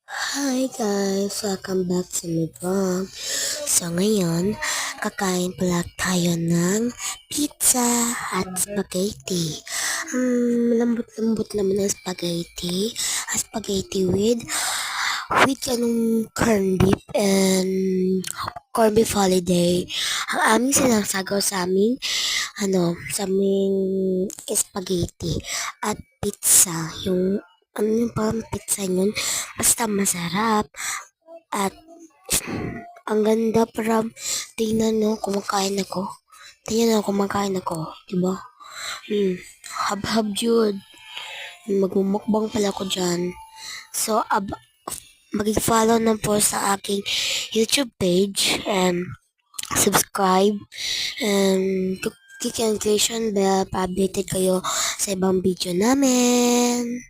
Hi guys! Welcome back to my vlog. So ngayon, kakain pala tayo ng pizza at spaghetti. Lambot-lambot naman ang spaghetti. Spaghetti with corned beef and corned beef holiday. Ang aming sinasagaw sa aming spaghetti at pizza. Yung parang pizza yun, basta masarap at ang ganda para tingnan no, kumakain ako. Tingnan no, kumakain ako, diba? Hab-hab yun. Magmumukbang pala ako dyan. So, mag-follow na po sa aking YouTube page and subscribe and click ang notification bell para updated kayo sa ibang video namin.